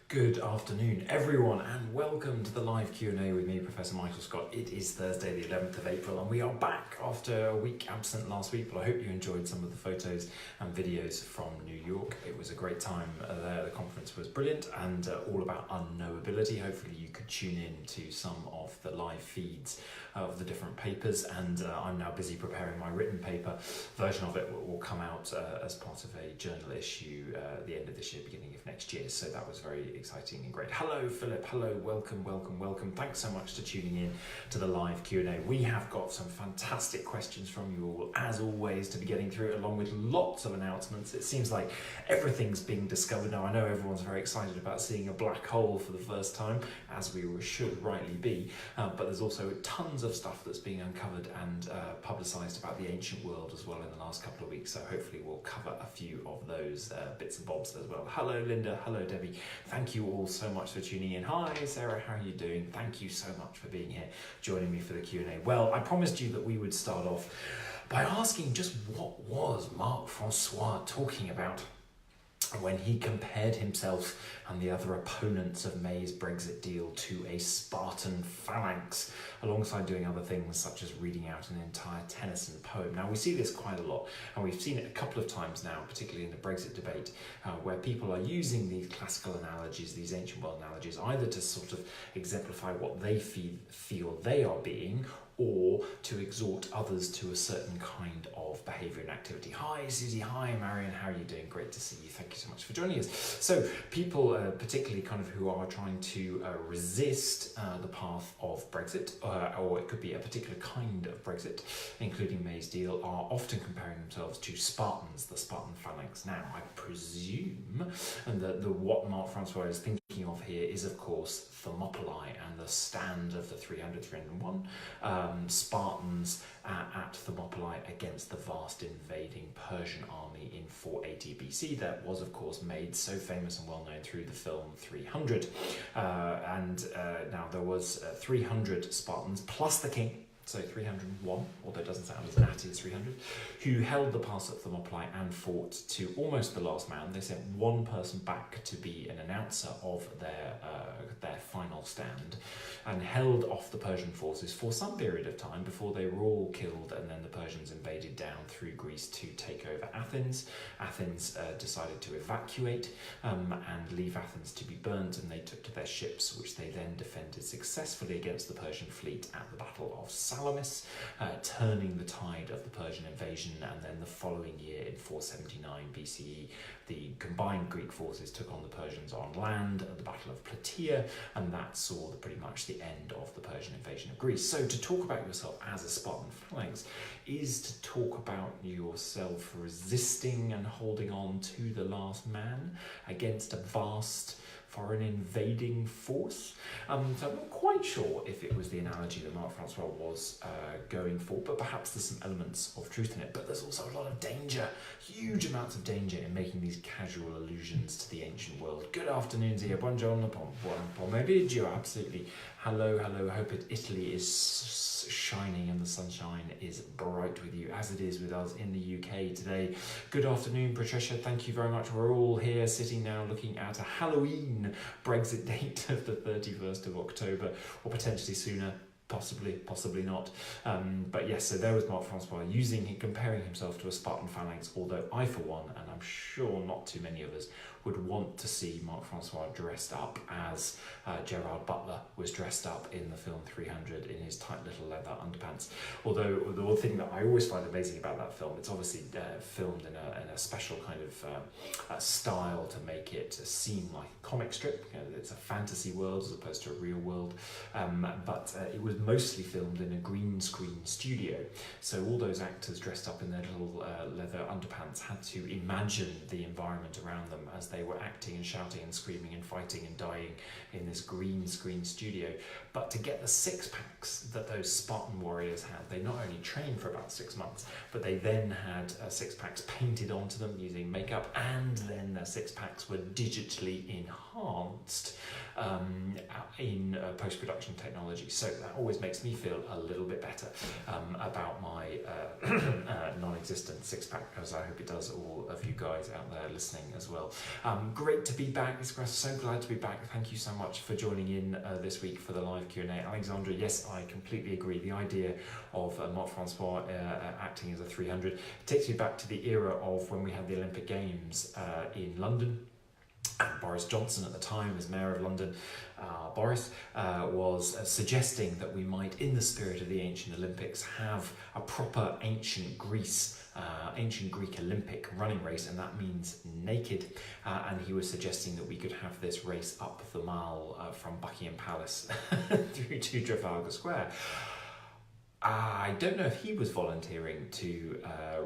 Good afternoon, everyone, and welcome to the live Q&A with me, Professor Michael Scott. It is Thursday, the 11th of April, and we are back after a week absent last week, but I hope you enjoyed some of the photos and videos from New York. It was a great time there. The conference was brilliant and all about unknowability. Hopefully you could tune in to some of the live feeds of the different papers, and I'm now busy preparing my written paper. Version of it will come out as part of a journal issue at the end of this year, beginning of next year, so that was very exciting and great. Hello Philip, hello, welcome. Thanks so much for tuning in to the live Q&A. We have got some fantastic questions from you all, as always, to be getting through, along with lots of announcements. It seems like everything's being discovered now. I know everyone's very excited about seeing a black hole for the first time, as we should rightly be, but there's also tons of stuff that's being uncovered and publicised about the ancient world as well in the last couple of weeks, so hopefully we'll cover a few of those bits and bobs as well. Hello Linda, hello Debbie, thank you all so much for tuning in. Hi Sarah, how are you doing? Thank you so much for being here, joining me for the Q&A. Well, I promised you that we would start off by asking just what was Mark Francois talking about when he compared himself and the other opponents of May's Brexit deal to a Spartan phalanx, alongside doing other things such as reading out an entire Tennyson poem. Now, we see this quite a lot, and we've seen it a couple of times now, particularly in the Brexit debate, where people are using these classical analogies, these ancient world analogies, either to sort of exemplify what they feel they are being, or to exhort others to a certain kind of behaviour and activity. Hi Susie, hi Marion, how are you doing? Great to see you, thank you so much for joining us. So people, particularly kind of who are trying to resist the path of Brexit, or it could be a particular kind of Brexit, including May's deal, are often comparing themselves to Spartans, the Spartan phalanx. Now, I presume that what Mark Francois is thinking of here is, of course, Thermopylae and the stand of the 301 Spartans at Thermopylae against the vast invading Persian army in 480 BC that was, of course, made so famous and well known through the film 300. Now there was 300 Spartans plus the king, so 301, although it doesn't sound as natty as 300, who held the pass at Thermopylae and fought to almost the last man. They sent one person back to be an announcer of their final stand, and held off the Persian forces for some period of time before they were all killed, and then the Persians invaded down through Greece to take over Athens. Athens decided to evacuate and leave Athens to be burnt, and they took to their ships, which they then defended successfully against the Persian fleet at the Battle of Salamis, turning the tide of the Persian invasion. And then the following year, in 479 BCE, the combined Greek forces took on the Persians on land at the Battle of Plataea, and that saw pretty much the end of the Persian invasion of Greece. So to talk about yourself as a Spartan phalanx is to talk about yourself resisting and holding on to the last man against a vast foreign invading force. So I'm not quite sure if it was the analogy that Mark Francois was going for, but perhaps there's some elements of truth in it. But there's also a lot of danger, huge amounts of danger in making these casual allusions to the ancient world. Good afternoon, Zia. Buongiorno, buon pomeriggio. Absolutely. Hello. Hope Italy is shining and the sunshine is bright with you, as it is with us in the UK today. Good afternoon, Patricia. Thank you very much. We're all here sitting now looking at a Halloween Brexit date of the 31st of October, or potentially sooner. Possibly not. But yes, so there was Mark Francois comparing himself to a Spartan phalanx, although I, for one, and I'm sure not too many of us, would want to see Mark Francois dressed up as Gerard Butler was dressed up in the film 300 in his tight little leather underpants. Although the one thing that I always find amazing about that film, it's obviously filmed in a special kind of style to make it seem like a comic strip. You know, it's a fantasy world as opposed to a real world, but it was mostly filmed in a green screen studio. So all those actors dressed up in their little leather underpants had to imagine the environment around them as they were acting and shouting and screaming and fighting and dying in this green screen studio. But to get the six-packs that those Spartan warriors had, they not only trained for about 6 months, but they then had six-packs painted onto them using makeup, and then their six-packs were digitally enhanced in post-production technology. So that always makes me feel a little bit better about my non-existent six-pack, as I hope it does all of you guys out there listening as well. Great to be back. It's so glad to be back. Thank you so much for joining in this week for the live Q&A. Alexandra, yes, I completely agree. The idea of Mark Francois acting as a 300 takes me back to the era of when we had the Olympic Games in London. And Boris Johnson at the time, as Mayor of London, Boris, was suggesting that we might, in the spirit of the ancient Olympics, have a proper ancient Greek Olympic running race, and that means naked. And he was suggesting that we could have this race up the Mall from Buckingham Palace through to Trafalgar Square. I don't know if he was volunteering to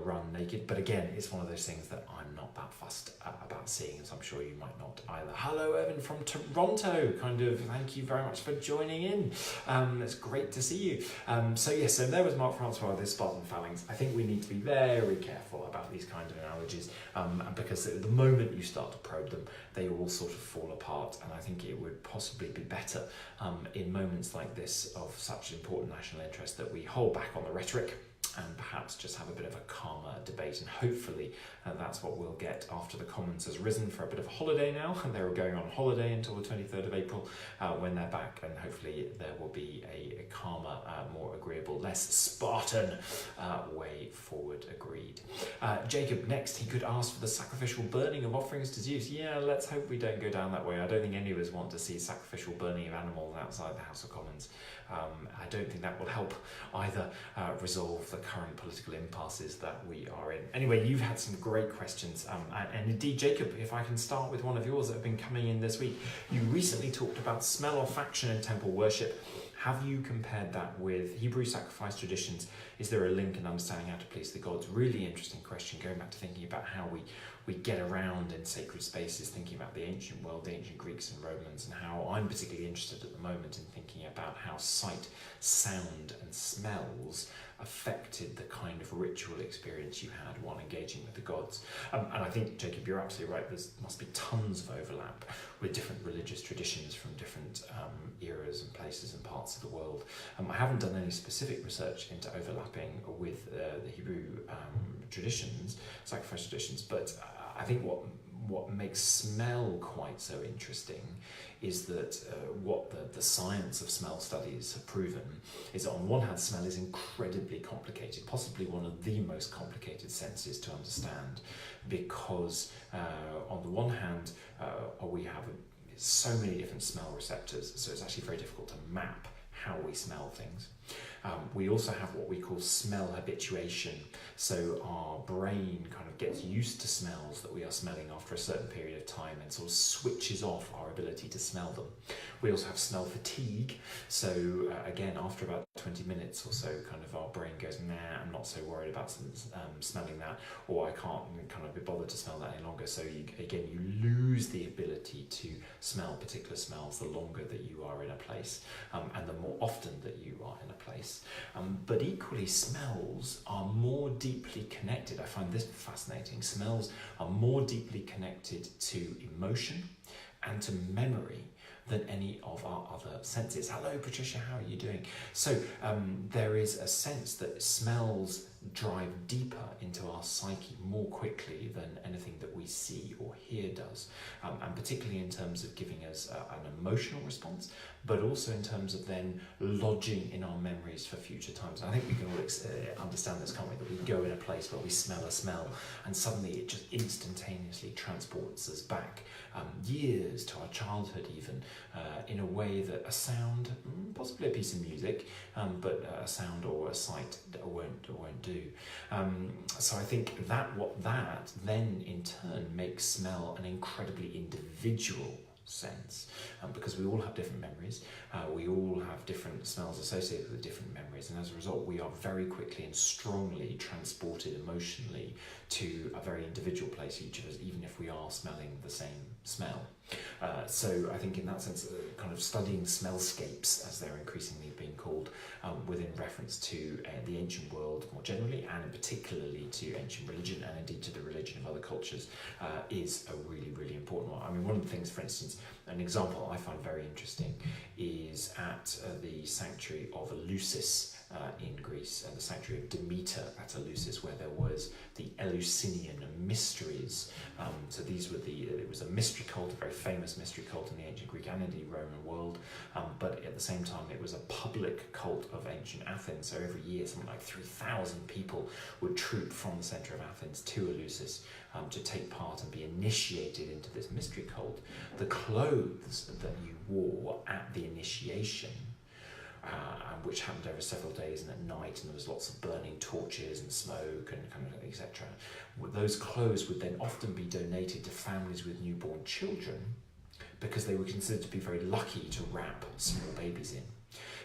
run naked, but again, it's one of those things that I'm not that fussed about seeing, as I'm sure you might not either. Hello, Evan from Toronto, thank you very much for joining in. It's great to see you. So there was Mark Francois, this Spartan phalanx. I think we need to be very careful about these kind of analogies, because the moment you start to probe them, they all sort of fall apart, and I think it would possibly be better in moments like this of such important national interest that we hold back on the rhetoric and perhaps just have a bit of a calmer debate, and hopefully that's what we'll get after the Commons has risen for a bit of a holiday now. They're going on holiday until the 23rd of April when they're back, and hopefully there will be a calmer, more agreeable, less Spartan way forward. Agreed. Jacob, next he could ask for the sacrificial burning of offerings to Zeus. Yeah, let's hope we don't go down that way. I don't think any of us want to see sacrificial burning of animals outside the House of Commons. I don't think that will help either resolve the current political impasses that we are in. Anyway, you've had some great questions, and indeed, Jacob, if I can start with one of yours that have been coming in this week. You recently talked about smell olfaction in temple worship. Have you compared that with Hebrew sacrifice traditions? Is there a link in understanding how to please the gods? Really interesting question, going back to thinking about how we get around in sacred spaces, thinking about the ancient world, the ancient Greeks and Romans, and how I'm particularly interested at the moment in thinking about how sight, sound and smells affected the kind of ritual experience you had while engaging with the gods. And I think, Jacob, you're absolutely right. There must be tons of overlap with different religious traditions from different eras and places and parts of the world. I haven't done any specific research into overlapping with the Hebrew traditions, sacrifice traditions, but I think what makes smell quite so interesting is that what the science of smell studies have proven is that on one hand, smell is incredibly complicated, possibly one of the most complicated senses to understand, because on the one hand, we have so many different smell receptors, so it's actually very difficult to map how we smell things. We also have what we call smell habituation, so our brain kind of gets used to smells that we are smelling after a certain period of time and sort of switches off our ability to smell them. We also have smell fatigue, so again, after about 20 minutes or so, kind of our brain goes, nah, I'm not so worried about smelling that, or I can't kind of be bothered to smell that any longer. So you lose the ability to smell particular smells the longer that you are in a place, and the more often that you are in a place. But equally, smells are more deeply connected. I find this fascinating. Smells are more deeply connected to emotion and to memory than any of our other senses. Hello, Patricia, how are you doing? So there is a sense that smells drive deeper into our psyche more quickly than anything that we see or hear does, and particularly in terms of giving us an emotional response, but also in terms of then lodging in our memories for future times. And I think we can all understand this, can't we? That we go in a place where we smell a smell and suddenly it just instantaneously transports us back years to our childhood even, in a way that a sound, possibly a piece of music, but a sound or a sight won't do. So I think that then in turn makes smell an incredibly individual sense, because we all have different memories, we all have different smells associated with different memories, and as a result we are very quickly and strongly transported emotionally to a very individual place, each of us, even if we are smelling the same smell. So I think in that sense, kind of studying smellscapes, as they're increasingly being called, within reference to the ancient world more generally, and particularly to ancient religion, and indeed to the religion of other cultures, is a really, really important one. I mean, one of the things, for instance, an example I find very interesting is at the sanctuary of Eleusis in Greece, the sanctuary of Demeter at Eleusis, where there was the Eleusinian mysteries. So these were it was a mystery cult, a very famous mystery cult in the ancient Greek and indeed Roman world, but at the same time it was a public cult of ancient Athens. So every year something like 3,000 people would troop from the centre of Athens to Eleusis to take part and be initiated into this mystery cult. The clothes that you wore at the initiation, which happened over several days and at night, and there was lots of burning torches and smoke and kind of etc. Those clothes would then often be donated to families with newborn children because they were considered to be very lucky to wrap small babies in.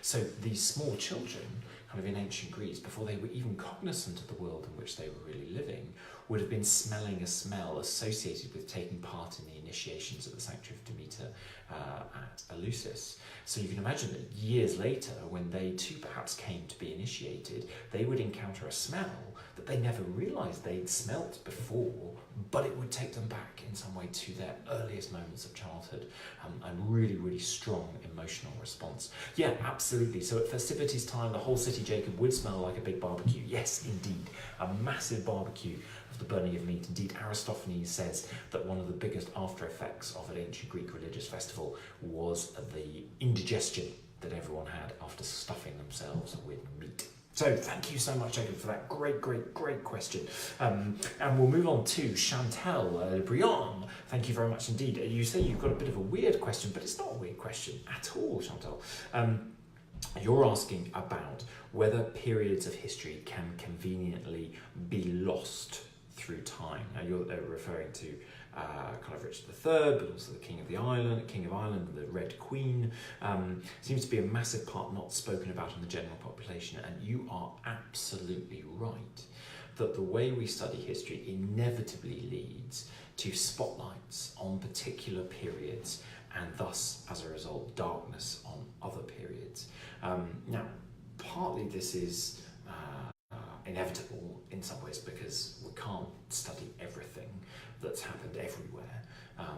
So these small children, kind of in ancient Greece, before they were even cognizant of the world in which they were really living, would have been smelling a smell associated with taking part in the initiations at the sanctuary of Demeter at Eleusis. So you can imagine that years later, when they too perhaps came to be initiated, they would encounter a smell that they never realised they'd smelt before, but it would take them back in some way to their earliest moments of childhood, and really, really strong emotional response. Yeah, absolutely. So at festivities time, the whole city, Jacob, would smell like a big barbecue. Yes, indeed, a massive barbecue of the burning of meat. Indeed, Aristophanes says that one of the biggest after effects of an ancient Greek religious festival was the indigestion that everyone had after stuffing themselves with meat. So thank you so much, Jacob, for that great question. And we'll move on to Chantal Briand. Thank you very much indeed. You say you've got a bit of a weird question, but it's not a weird question at all, Chantal. You're asking about whether periods of history can conveniently be lost through time. Now you're referring to kind of Richard III, but also the King of Ireland, and the Red Queen. Seems to be a massive part not spoken about in the general population, and you are absolutely right that the way we study history inevitably leads to spotlights on particular periods and thus, as a result, darkness on other periods. Now, partly this is inevitable in some ways because we can't study everything that's happened everywhere.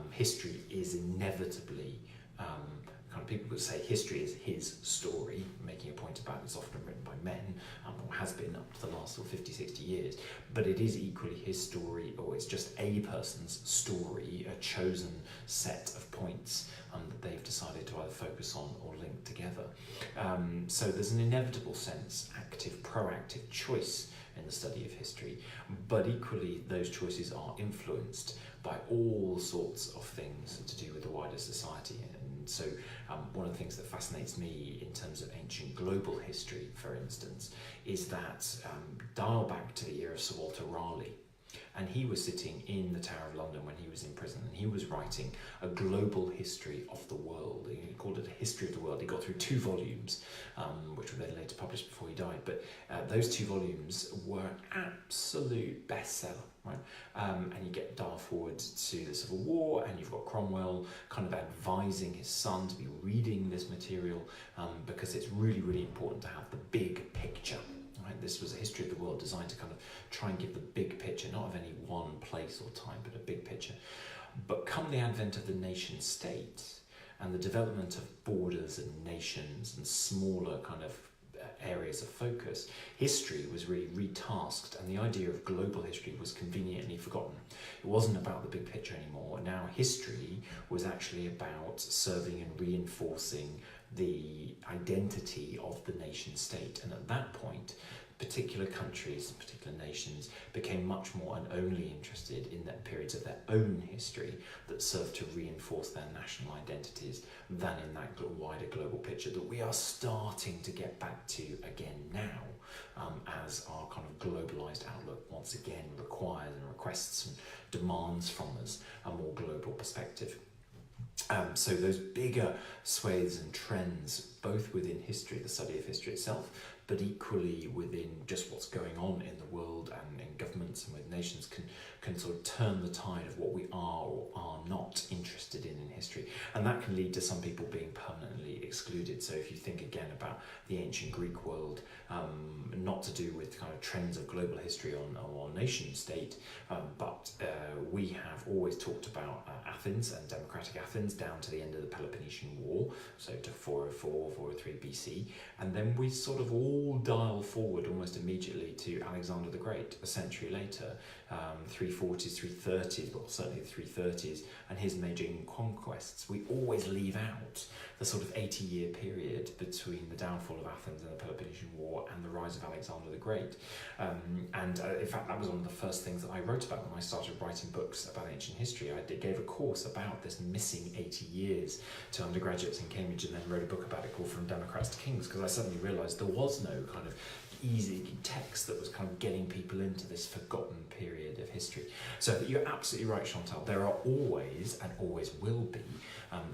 History is inevitably kind of, people could say history is his story, making a point about it's often written by men, or has been up to the last 50, 60 years, but it is equally his story, or it's just a person's story, a chosen set of points that they've decided to either focus on or link together. So there's an inevitable sense, active, proactive choice in the study of history, but equally those choices are influenced by all sorts of things to do with the wider society. And so one of the things that fascinates me in terms of ancient global history, for instance, is that dial back to the era of Sir Walter Raleigh. And he was sitting in the Tower of London when he was in prison, and he was writing a global history of the world. He called it a history of the world. He got through 2 volumes, which were then later published before he died. But those 2 volumes were absolute bestseller, right? And you get dial forward to the Civil War, and you've got Cromwell kind of advising his son to be reading this material because it's really, really important to have the big picture. Right? This was a history of the world designed to kind of try and give the big picture, not of any one place or time, but a big picture. But come the advent of the nation state and the development of borders and nations and smaller kind of areas of focus, history was really retasked, and the idea of global history was conveniently forgotten. It wasn't about the big picture anymore. Now history was actually about serving and reinforcing the identity of the nation state, and at that point particular countries and particular nations became much more and only interested in the periods of their own history that served to reinforce their national identities than in that wider global picture that we are starting to get back to again now, as our kind of globalized outlook once again requires and requests and demands from us a more global perspective. So those bigger swathes and trends, both within history, the study of history itself, but equally within just what's going on in the world and in governments and with nations, can sort of turn the tide of what we are or are not interested in history. And that can lead to some people being permanently excluded. So if you think again about the ancient Greek world, not to do with kind of trends of global history or nation state, but we have always talked about Athens and democratic Athens down to the end of the Peloponnesian War, so to 404, 403 BC, and then we sort of all dial forward almost immediately to Alexander the Great a century later, 340s, 330s, well certainly the 330s, and his major conquests. We always leave out the sort of 80-year period between the downfall of Athens and the Peloponnesian War and the rise of Alexander the Great. In fact, that was one of the first things that I wrote about when I started writing books about ancient history. I gave a course about this missing 80 years to undergraduates in Cambridge, and then wrote a book about it called From Democrats to Kings, because I suddenly realised there was no kind of easy text that was kind of getting people into this forgotten period of history. So you're absolutely right, Chantal. There are always, and always will be,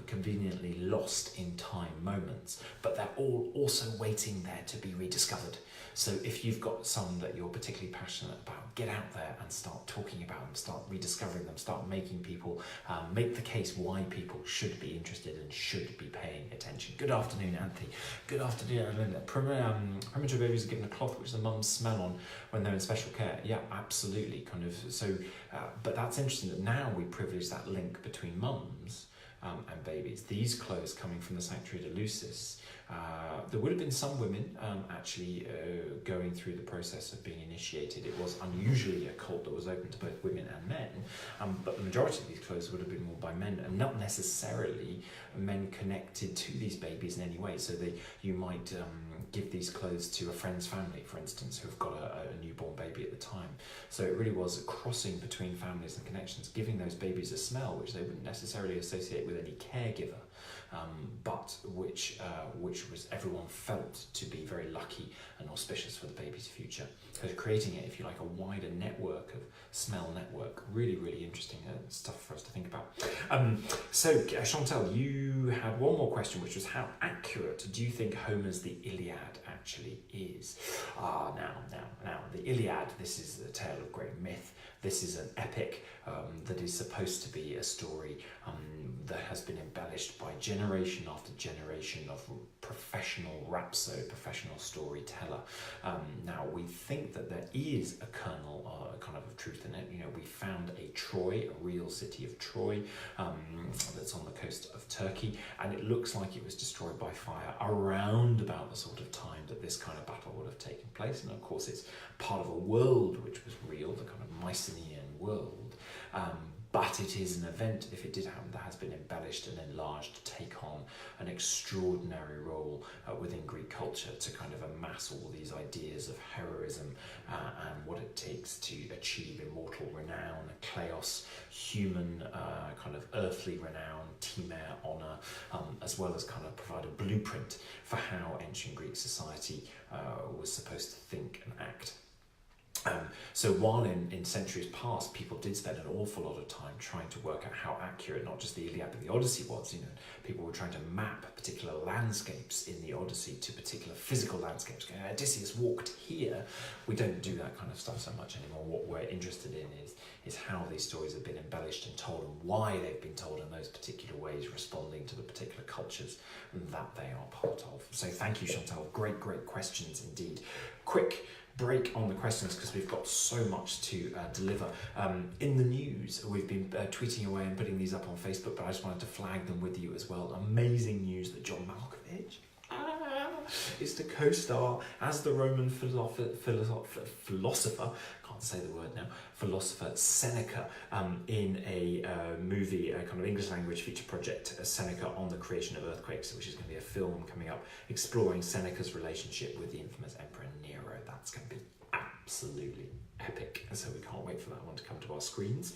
conveniently lost in time moments, but they're all also waiting there to be rediscovered. So if you've got some that you're particularly passionate about, get out there and start talking about them, start rediscovering them, start making people, make the case why people should be interested and should be paying attention. Good afternoon, Anthony. Good afternoon, Linda. Premature babies are given a cloth which the mums smell on when they're in special care. Yeah, absolutely. Kind of. So, but that's interesting that now we privilege that link between mums and babies. These clothes coming from the Sanctuary de Lucis. There would have been some women actually going through the process of being initiated. It was unusually a cult that was open to both women and men, but the majority of these clothes would have been worn by men, and not necessarily men connected to these babies in any way. So you might give these clothes to a friend's family, for instance, who have got a newborn baby at the time. So it really was a crossing between families and connections, giving those babies a smell which they wouldn't necessarily associate with any caregiver, but which was everyone felt to be very lucky and auspicious for the baby's future. So creating it, if you like, a wider network of smell network. Really, really interesting stuff for us to think about. So Chantal, you had one more question, which was how accurate do you think Homer's The Iliad actually is? Now, the Iliad, this is a tale of great myth. This is an epic that is supposed to be a story that has been embellished by generation after generation of professional rhapsode, professional storyteller. Now, we think that there is a kernel, kind of truth in it. You know, we found a Troy, a real city of Troy, that's on the coast of Turkey, and it looks like it was destroyed by fire around about the sort of time that this kind of battle would have taken place. And of course, it's part of a world which was real, the kind of Mycenaean world. But it is an event, if it did happen, that has been embellished and enlarged to take on an extraordinary role within Greek culture, to kind of amass all these ideas of heroism and what it takes to achieve immortal renown, kleos, human kind of earthly renown, timere, honour, as well as kind of provide a blueprint for how ancient Greek society was supposed to think and act. So while in centuries past people did spend an awful lot of time trying to work out how accurate not just the Iliad but the Odyssey was, you know, people were trying to map particular landscapes in the Odyssey to particular physical landscapes. Going, Odysseus walked here. We don't do that kind of stuff so much anymore. What we're interested in is how these stories have been embellished and told, and why they've been told in those particular ways, responding to the particular cultures that they are part of. So thank you, Chantal. Great questions indeed. Quick break on the questions because we've got so much to deliver. In the news, we've been tweeting away and putting these up on Facebook, but I just wanted to flag them with you as well. Amazing news that John Malkovich is to co-star as the Roman philosopher, can't say the word now, philosopher Seneca, in a movie, a kind of English language feature project, Seneca on the Creation of Earthquakes, which is going to be a film coming up exploring Seneca's relationship with the infamous Emperor Nero. That's going to be absolutely epic, so we can't wait for that one to come to our screens.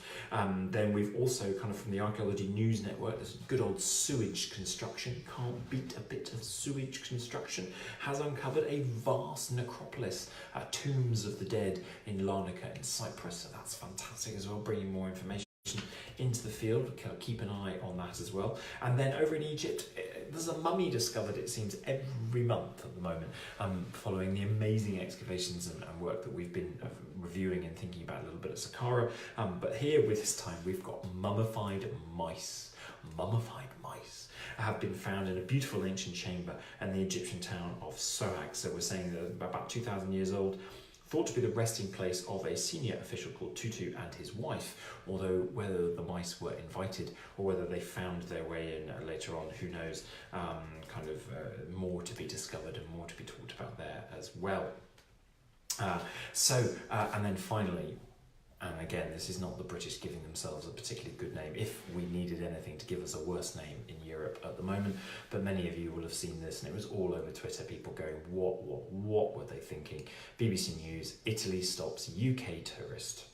Then we've also, kind of from the Archaeology News Network, this good old sewage construction, can't beat a bit of sewage construction, has uncovered a vast necropolis, tombs of the dead in Larnaca in Cyprus. So that's fantastic as well, bringing more information into the field. Keep an eye on that as well. And then over in Egypt, there's a mummy discovered, it seems, every month at the moment, following the amazing excavations and work that we've been reviewing and thinking about a little bit at Saqqara. But here with this time, we've got mummified mice. have been found in a beautiful ancient chamber in the Egyptian town of Sohag. So we're saying that about 2,000 years old, thought to be the resting place of a senior official called Tutu and his wife, although whether the mice were invited or whether they found their way in later on, who knows, more to be discovered and more to be talked about there as well. And then finally, and again, this is not the British giving themselves a particularly good name, if we needed anything to give us a worse name in Europe at the moment, but many of you will have seen this, and it was all over Twitter, people going, what were they thinking? BBC News, Italy stops UK tourist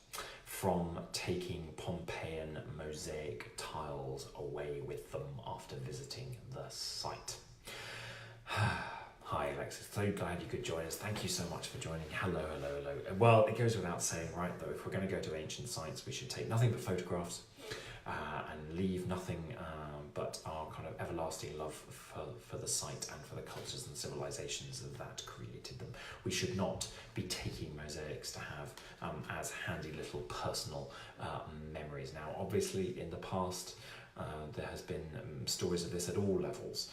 from taking Pompeian mosaic tiles away with them after visiting the site. Hi Alexis, so glad you could join us. Thank you so much for joining. Hello. Well, it goes without saying, right, though, if we're going to go to ancient sites, we should take nothing but photographs and leave nothing but our kind of everlasting love for the site and for the cultures and civilizations that created them. We should not be taking mosaics to have as handy little personal memories. Now, obviously, in the past, there has been stories of this at all levels,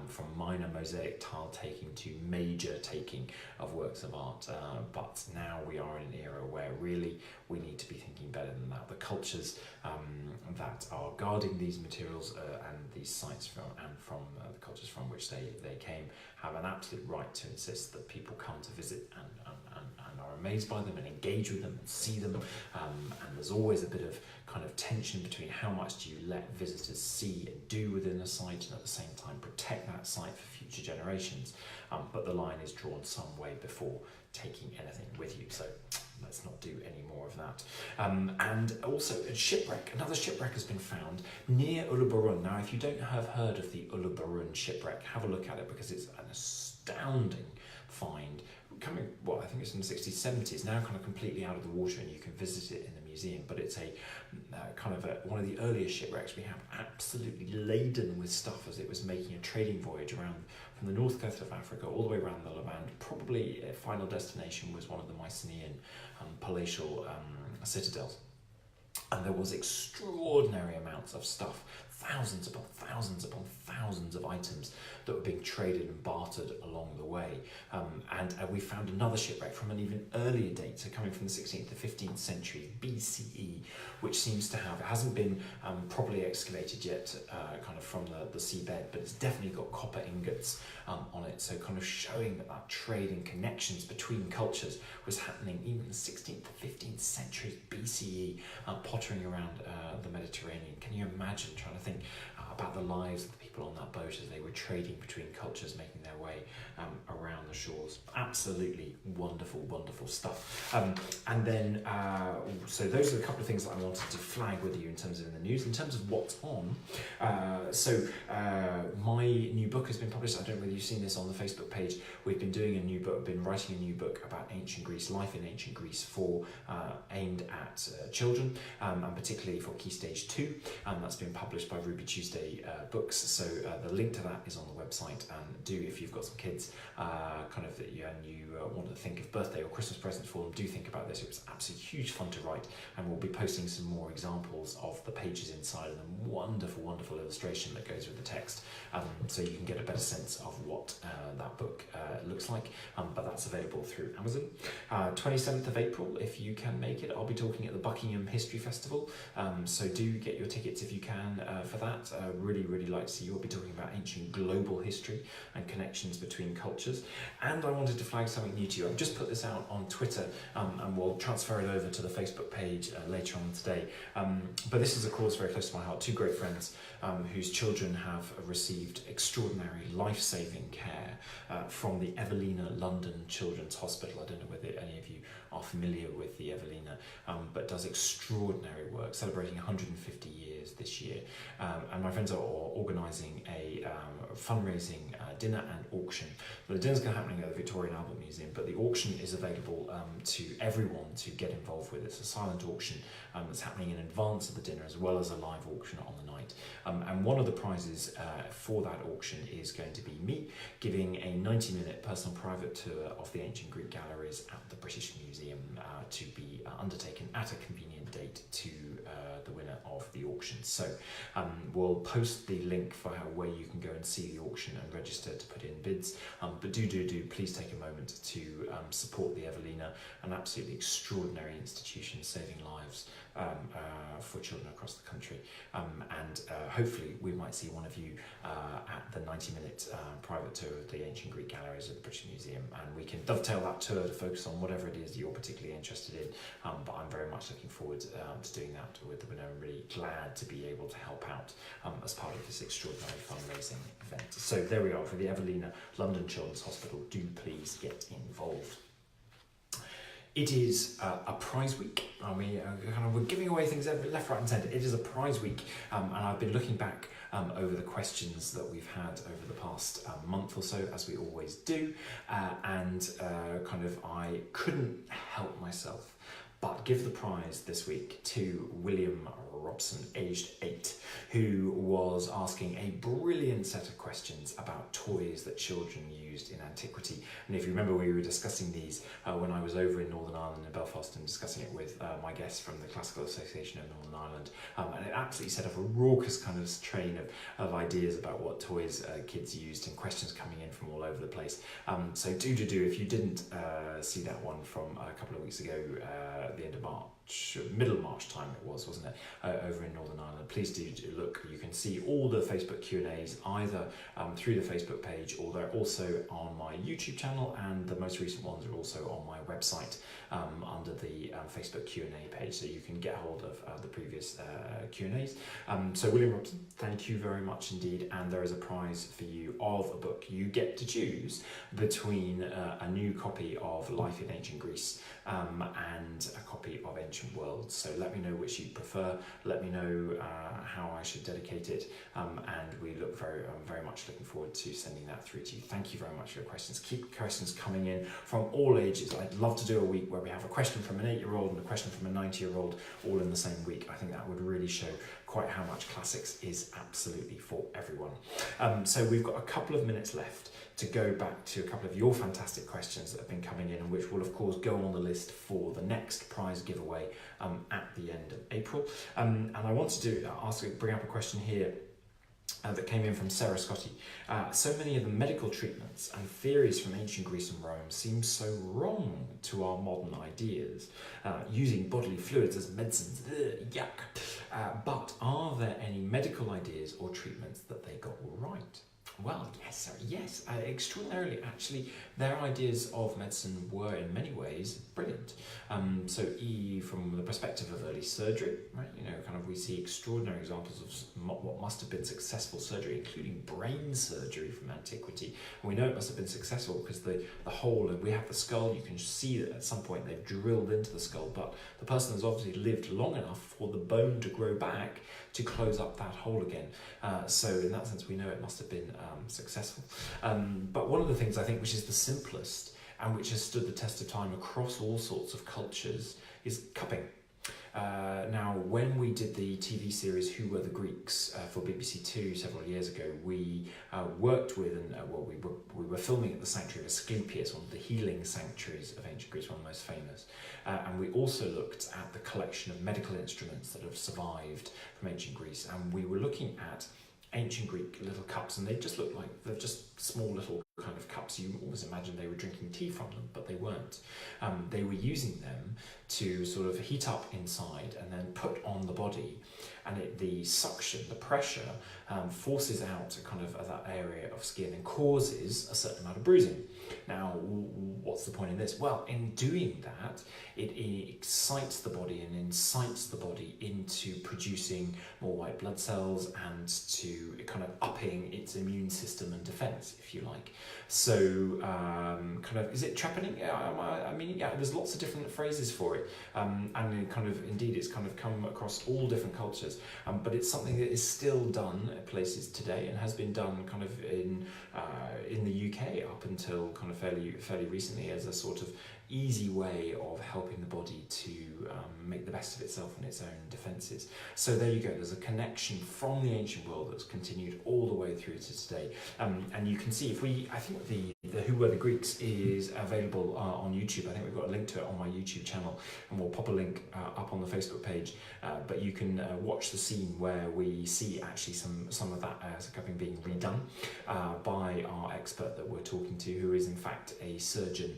from minor mosaic tile taking to major taking of works of art, but now we are in an era where really we need to be thinking better than that. The cultures that are guarding these materials and these sites from the cultures from which they came have an absolute right to insist that people come to visit and are amazed by them and engage with them and see them, and there's always a bit of kind of tension between how much do you let visitors see and do within a site and at the same time protect that site for future generations, but the line is drawn some way before taking anything with you, so let's not do any more of that. And also a shipwreck, another shipwreck has been found near Uluburun. Now if you don't have heard of the Uluburun shipwreck, have a look at it because it's an astounding find, coming, well, I think it's in the 60s, 70s, now kind of completely out of the water, and you can visit it in the museum, but it's a one of the earliest shipwrecks we have, absolutely laden with stuff as it was making a trading voyage around from the north coast of Africa all the way around the Levant. Probably a final destination was one of the Mycenaean palatial citadels. And there was extraordinary amounts of stuff, thousands upon thousands of items that were being traded and bartered along the way. And we found another shipwreck from an even earlier date, so coming from the 16th to 15th century BCE, which seems to have, it hasn't been properly excavated yet, kind of from the seabed, but it's definitely got copper ingots on it, so kind of showing that trade and connections between cultures was happening even in the 16th to 15th centuries BCE, pottering around the Mediterranean. Can you imagine trying to think about the lives of the people on that boat as they were trading between cultures, making their way around the shores? Absolutely wonderful stuff. And then, so those are a couple of things that I wanted to flag with you in terms of in the news. In terms of what's on, my new book has been published. I don't know whether you've seen this on the Facebook page. We've been doing a new book, been writing a new book about ancient Greece, life in ancient Greece, for aimed at children, and particularly for Key Stage 2. That's been published by Ruby Tuesday Books. So the link to that is on the website. And do, if you've got some kids, and you want to think of birthday or Christmas presents for them, do think about this. It was absolutely huge fun to write, and we'll be posting some more examples of the pages inside and the wonderful illustration that goes with the text, so you can get a better sense of what that book looks like. But that's available through Amazon. 27th of April, if you can make it, I'll be talking at the Buckingham History Festival, so do get your tickets if you can for that. Really like to see you. I'll be talking about ancient global history and connections between cultures. And I wanted to flag something new to you. I've just put this out on Twitter, and we'll transfer it over to the Facebook page later on today. But this is a cause very close to my heart. Two great friends whose children have received extraordinary life-saving care from the Evelina London Children's Hospital. I don't know whether any of you are familiar with the Evelina, but does extraordinary work, celebrating 150 years this year. And my friends are organising a fundraising dinner and auction. The dinner's going to be happening at the Victoria and Albert Museum, but the auction is available to everyone to get involved with. It's a silent auction that's happening in advance of the dinner, as well as a live auction on the night. And one of the prizes for that auction is going to be me giving a 90-minute personal private tour of the ancient Greek galleries at the British Museum, to be undertaken at a convenient date to the winner of the auction. So we'll post the link for where you can go and see the auction and register to put in bids. But do please take a moment to support the Evelina, an absolutely extraordinary institution saving lives for children across the country. And hopefully we might see one of you at the 90-minute private tour of the ancient Greek galleries at the British Museum, and we can dovetail that tour to focus on whatever it is you're particularly interested in. But I'm very much looking forward to doing that with the winner. I'm really glad to be able to help out as part of this extraordinary fundraising event. So there we are for the Evelina London Children's Hospital. Do please get involved. It is a prize week. We're giving away things left, right and centre. It is a prize week, and I've been looking back over the questions that we've had over the past month or so, as we always do, and I couldn't help myself but give the prize this week to William Robson, aged 8, who was asking a brilliant set of questions about toys that children used in antiquity. And if you remember, we were discussing these when I was over in Northern Ireland in Belfast and discussing it with my guests from the Classical Association of Northern Ireland, and it absolutely set up a raucous kind of train of ideas about what toys kids used and questions coming in from all over the place. So do, if you didn't see that one from a couple of weeks ago, the end of March, middle March time it was, wasn't it, over in Northern Ireland, please do look. You can see all the Facebook Q&As either through the Facebook page, or they're also on my YouTube channel, and the most recent ones are also on my website under the Facebook Q&A page, so you can get hold of the previous Q&As. So William Robson, thank you very much indeed, and there is a prize for you of a book. You get to choose between a new copy of Life in Ancient Greece and a copy of Ancient Worlds. So let me know which you prefer, let me know how I should dedicate it, and we look very much looking forward to sending that through to you. Thank you very much for your questions. Keep questions coming in from all ages. I'd love to do a week where we have a question from an 8-year-old and a question from a 90-year-old all in the same week. I think that would really show quite how much classics is absolutely for everyone. So we've got a couple of minutes left to go back to a couple of your fantastic questions that have been coming in, and which will of course go on the list for the next prize giveaway at the end of April. And I wanted to bring up a question here that came in from Sarah Scotty. So many of the medical treatments and theories from ancient Greece and Rome seem so wrong to our modern ideas, using bodily fluids as medicines, yuck. But are there any medical ideas or treatments that they got right? Well, yes, extraordinarily, actually, their ideas of medicine were in many ways brilliant. So from the perspective of early surgery, right, we see extraordinary examples of what must have been successful surgery, including brain surgery from antiquity. And we know it must have been successful because the hole, and we have the skull, you can see that at some point they've drilled into the skull, but the person has obviously lived long enough for the bone to grow back to close up that hole again. So in that sense, we know it must have been successful. But one of the things I think which is the simplest and which has stood the test of time across all sorts of cultures is cupping. Now, when we did the TV series Who Were the Greeks for BBC Two several years ago, we worked with, we were filming at the sanctuary of Asclepius, one of the healing sanctuaries of ancient Greece, one of the most famous. And we also looked at the collection of medical instruments that have survived from ancient Greece, and we were looking at ancient Greek little cups, and they just look like they're just small little kind of cups. You always imagine they were drinking tea from them, but they weren't. They were using them to sort of heat up inside and then put on the body, and the suction, the pressure, forces out kind of that area of skin and causes a certain amount of bruising. Now, what's the point in this? Well, in doing that, it excites the body and incites the body into producing more white blood cells and to kind of upping its immune system and defense, if you like. So, is it trepanning? There's lots of different phrases for it. And it's kind of come across all different cultures. But it's something that is still done at places today and has been done kind of in the UK up until kind of fairly recently as a sort of easy way of helping the body to make the best of itself and its own defences. So there you go, there's a connection from the ancient world that's continued all the way through to today. And you can see, I think the the Who Were the Greeks is available on YouTube. I think we've got a link to it on my YouTube channel, and we'll pop a link up on the Facebook page. But you can watch the scene where we see actually some of that as having being redone by our expert that we're talking to, who is in fact a surgeon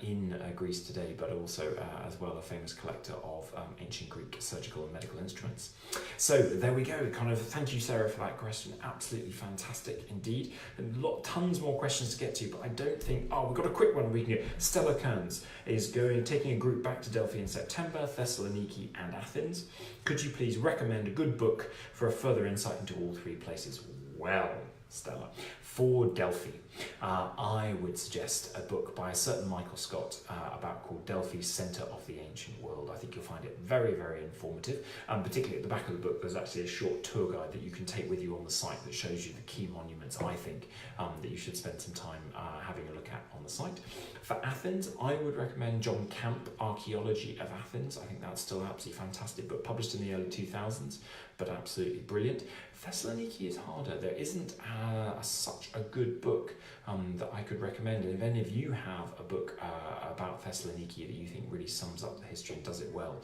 in Greece today, but also as well a famous collector of ancient Greek surgical and medical instruments. So there we go. Kind of thank you, Sarah, for that question. Absolutely fantastic indeed. Tons more questions to get to, but I don't think. Oh, we've got a quick one we can get. Stella Kearns is taking a group back to Delphi in September, Thessaloniki and Athens. Could you please recommend a good book for a further insight into all three places? Well, Stella, for Delphi, I would suggest a book by a certain Michael Scott called Delphi's Centre of the Ancient World. I think you'll find it very, very informative. Particularly at the back of the book, there's actually a short tour guide that you can take with you on the site that shows you the key monuments, I think, that you should spend some time having a look at on the site. For Athens, I would recommend John Camp, Archaeology of Athens. I think that's still an absolutely fantastic book, published in the early 2000s, but absolutely brilliant. Thessaloniki is harder. There isn't such a good book that I could recommend. And if any of you have a book about Thessaloniki that you think really sums up the history and does it well,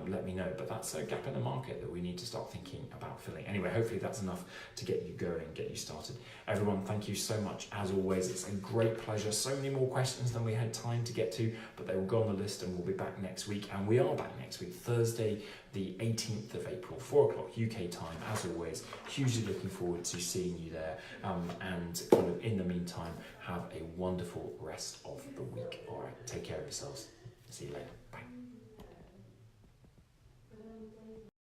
let me know. But that's a gap in the market that we need to start thinking about filling. Anyway, hopefully that's enough to get you going, get you started. Everyone, thank you so much. As always, it's a great pleasure. So many more questions than we had time to get to, but they will go on the list and we'll be back next week. And we are back next week, Thursday, the 18th of April, 4 o'clock UK time, as always. Hugely looking forward to seeing you there. And kind of in the meantime, have a wonderful rest of the week. All right, take care of yourselves. See you later.